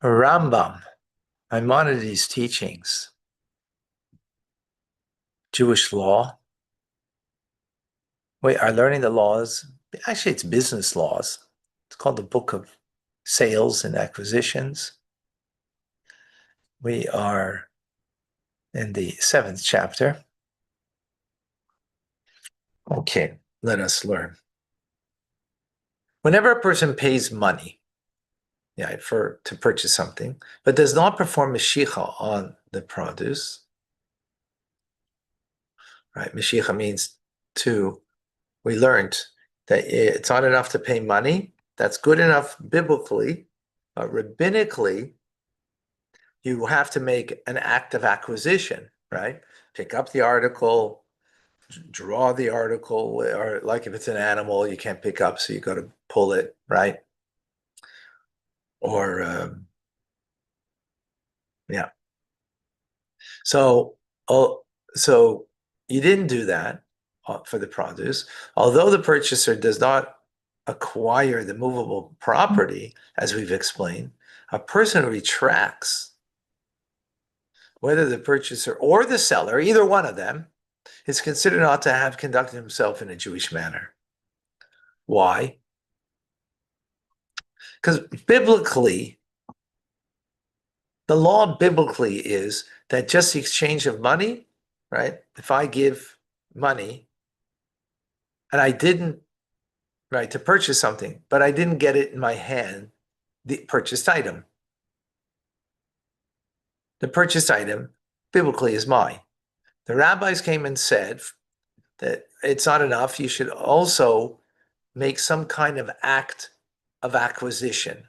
Rambam, Maimonides' teachings, Jewish law. We are learning the laws. Actually, it's business laws. It's called the Book of Sales and Acquisitions. We are in the 7th chapter. Okay, let us learn. Whenever a person pays money, to purchase something, but does not perform Mashicha on the produce, right? Mashicha means we learned that it's not enough to pay money. That's good enough biblically, but rabbinically, you have to make an act of acquisition, right? Pick up the article, draw the article, or like if it's an animal, you can't pick up, so you got to pull it, right? Or yeah. So you didn't do that for the produce, although the purchaser does not acquire the movable property, as we've explained. A person retracts, whether the purchaser or the seller, either one of them, is considered not to have conducted himself in a Jewish manner. Why? Because biblically, the law biblically is that just the exchange of money, right? If I give money and I didn't, right, to purchase something, but I didn't get it in my hand, the purchased item. The purchased item biblically is mine. The rabbis came and said that it's not enough. You should also make some kind of act of acquisition,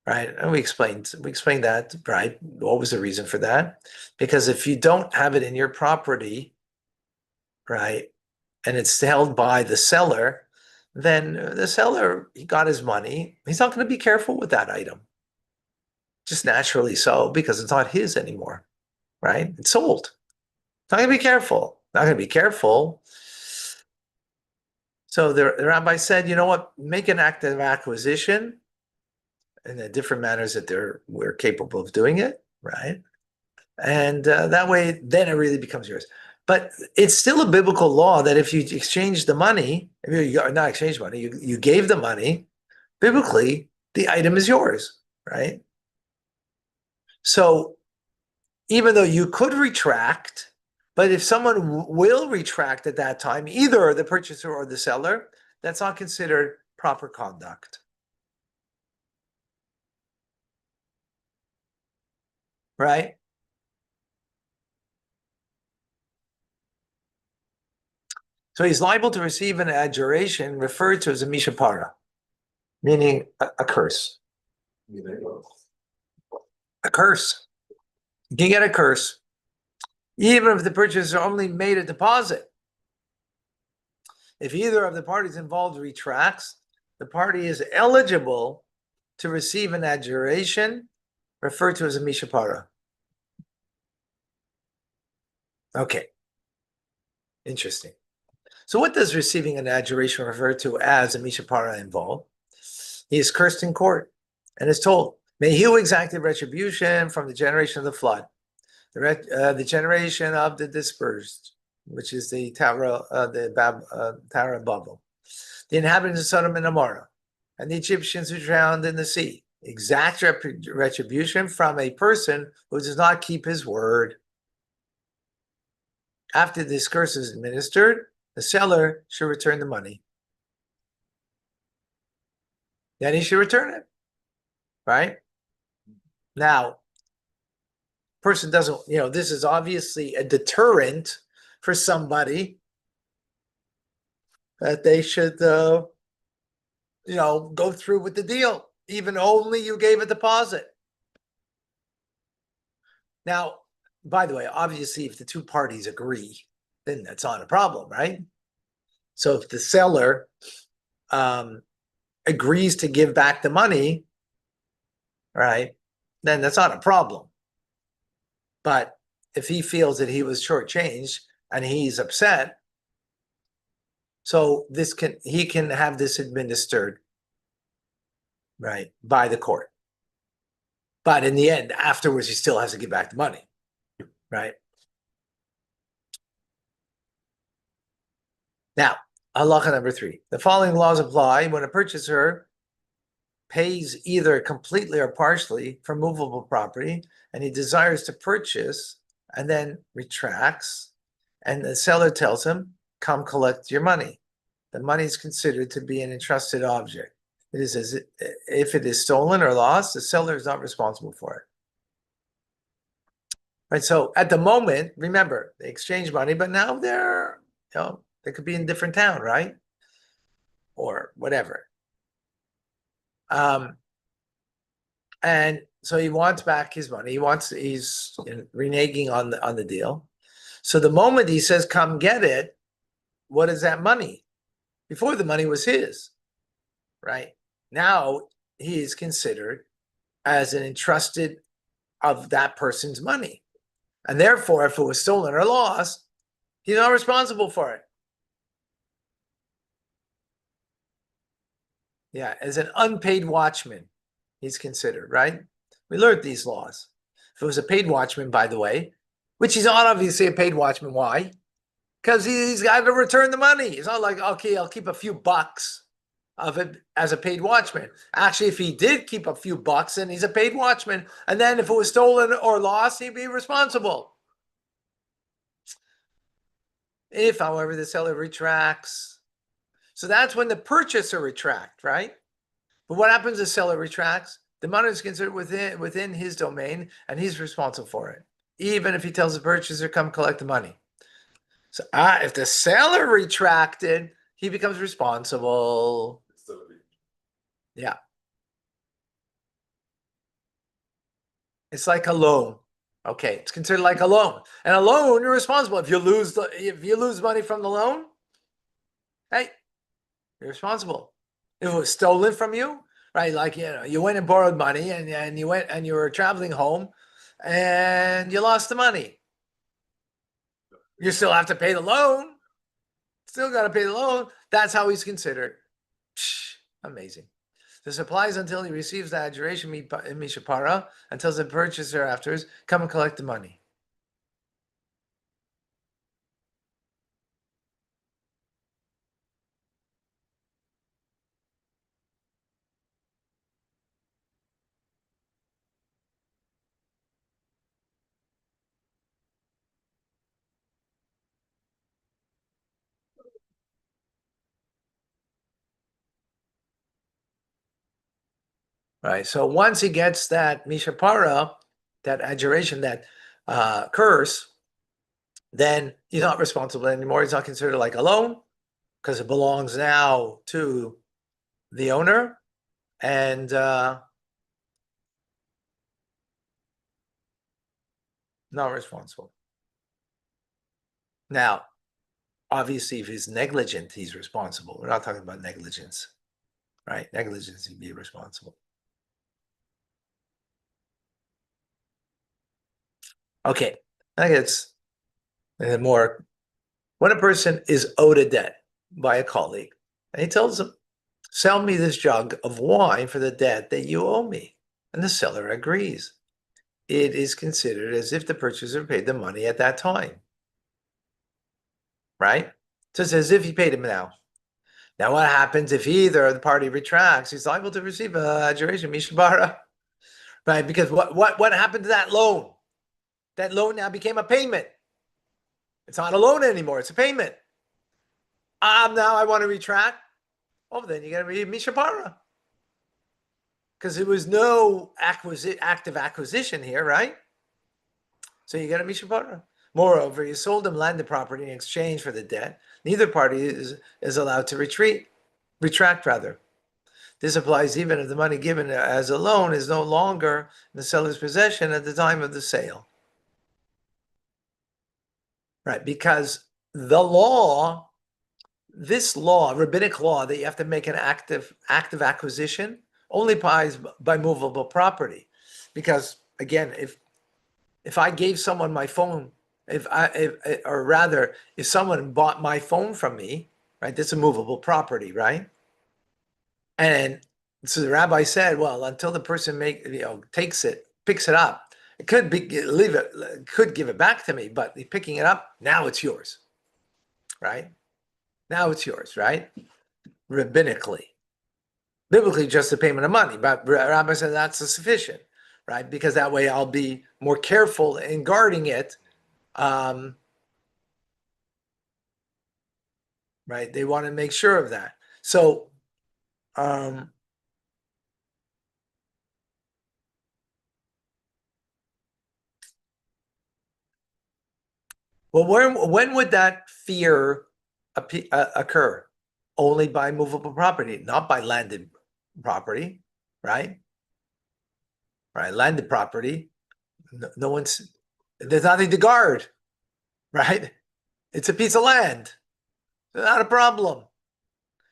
right? And we explained that, right? What was the reason for that? Because if you don't have it in your property, right, and it's held by the seller, then the seller, he got his money. He's not going to be careful with that item. Just naturally so, because it's not his anymore, right? It's sold. Not going to be careful. Not going to be careful. So the rabbi said, you know what? Make an act of acquisition in the different manners that we're capable of doing it, right? And that way, then it really becomes yours. But it's still a biblical law that if you exchange the money, if you not exchange money, you gave the money, biblically, the item is yours, right? So even though you could retract, but if someone will retract at that time, either the purchaser or the seller, that's not considered proper conduct. Right? So he's liable to receive an adjuration referred to as a mishapara, meaning a curse. A curse. You can get a curse, even if the purchaser only made a deposit. If either of the parties involved retracts, the party is eligible to receive an adjuration referred to as a mishapara. Okay. Interesting. So what does receiving an adjuration refer to as a mishapara involve? He is cursed in court and is told, may he who exacted retribution from the generation of the flood, the generation of the dispersed, which is the Tower of Babel, the inhabitants of Sodom and Gomorrah, and the Egyptians who drowned in the sea, exact retribution from a person who does not keep his word. After this curse is administered, the seller should return the money. Then he should return it, right? Now, person doesn't, this is obviously a deterrent for somebody that they should, go through with the deal, even only you gave a deposit. Now, by the way, obviously, if the two parties agree, then that's not a problem, right? So if the seller agrees to give back the money, right, then that's not a problem. But if he feels that he was shortchanged and he's upset, so he can have this administered, right, by the court. But in the end, afterwards, he still has to give back the money, right? Now, halacha number 3. The following laws apply when a purchaser pays either completely or partially for movable property, and he desires to purchase and then retracts, and the seller tells him, come collect your money. The money is considered to be an entrusted object. It is as if it is stolen or lost, the seller is not responsible for it. Right. So at the moment, remember, they exchange money, but now they could be in a different town, right? Or whatever. And so he wants back his money. He's reneging on the deal. So the moment he says, come get it, what is that money? Before, the money was his, right? Now he is considered as an entrusted of that person's money. And therefore, if it was stolen or lost, he's not responsible for it. Yeah, as an unpaid watchman, he's considered, right? We learned these laws. If it was a paid watchman, by the way, which he's not obviously a paid watchman. Why? Because he's got to return the money. It's not like, okay, I'll keep a few bucks of it as a paid watchman. Actually, if he did keep a few bucks, then he's a paid watchman. And then if it was stolen or lost, he'd be responsible. If, however, the seller retracts, so that's when the purchaser retracts, right? But what happens if the seller retracts? The money is considered within his domain, and he's responsible for it, even if he tells the purchaser, come collect the money. So if the seller retracted, he becomes responsible. Yeah. It's like a loan. Okay, it's considered like a loan. And a loan, you're responsible. If you lose money from the loan, hey, you're responsible. If it was stolen from you, right? Like, you went and borrowed money and you were traveling home and you lost the money. You still have to pay the loan. Still got to pay the loan. That's how he's considered. Psh, amazing. This applies until he receives the adjuration mishapara, and tells the purchaser afterwards, come and collect the money. Right. So once he gets that mishapara, that adjuration, that curse, then he's not responsible anymore. He's not considered like a loan because it belongs now to the owner, and not responsible. Now, obviously, if he's negligent, he's responsible. We're not talking about negligence, right? Negligence, he'd be responsible. Okay, I think it's more. When a person is owed a debt by a colleague, and he tells him, sell me this jug of wine for the debt that you owe me, and the seller agrees, it is considered as if the purchaser paid the money at that time, right? So it's as if he paid him now. Now, what happens if either the party retracts? He's liable to receive a adjuration mishbara, right? Because what happened to that loan? That loan now became a payment. It's not a loan anymore. It's a payment. Now I want to retract. Oh, then you got to read mishbara, because there was no active acquisition here, right? So you got a mishbara. Moreover, you sold him landed property in exchange for the debt. Neither party is allowed to retract rather. This applies even if the money given as a loan is no longer in the seller's possession at the time of the sale. Right, because this law, rabbinic law, that you have to make an active acquisition, only applies by movable property. Because again, if I gave someone my phone, if someone bought my phone from me, right, that's a movable property, right? And so the rabbi said, well, until the person takes it picks it up. It could leave it, could give it back to me, but picking it up, now it's yours, right? Now it's yours, right? Rabbinically. Biblically, just the payment of money, but Rabbi said that's sufficient, right? Because that way I'll be more careful in guarding it. Right? They want to make sure of that. So, well, when would that fear occur? Only by movable property, not by landed property, right? Right, landed property. No one's there's nothing to guard, right? It's a piece of land, not a problem.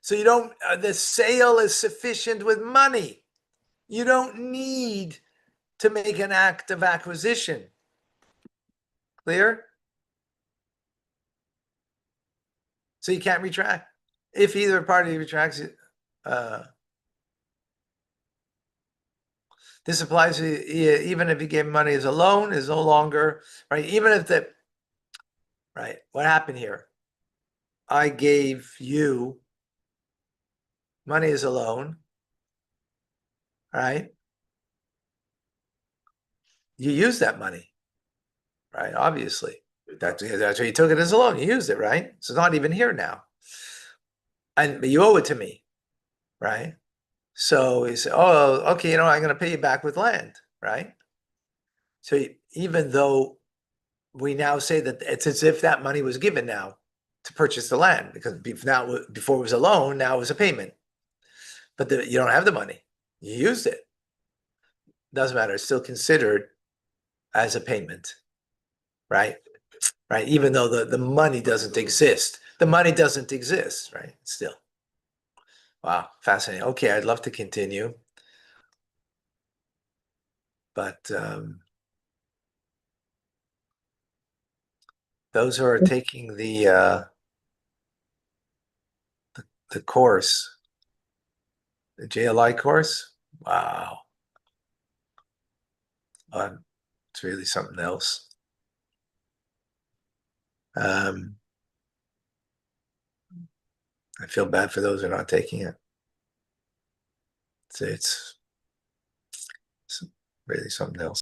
So you don't. The sale is sufficient with money. You don't need to make an act of acquisition. Clear? So you can't retract. If either party retracts it, this applies even if you gave money as a loan, is no longer, right? Even if right, what happened here? I gave you money as a loan, right? You used that money, right? Obviously. That's why you took it as a loan. You used it, right? So it's not even here now. But you owe it to me, right? So he said, oh, okay, I'm going to pay you back with land, right? So even though we now say that it's as if that money was given now to purchase the land, because before it was a loan, now it was a payment. But you don't have the money. You used it. Doesn't matter. It's still considered as a payment, right? Right. Even though the money doesn't exist. The money doesn't exist, right? Still. Wow. Fascinating. Okay. I'd love to continue. But those who are taking the course, the JLI course, wow. It's really something else. I feel bad for those who are not taking it. It's really something else.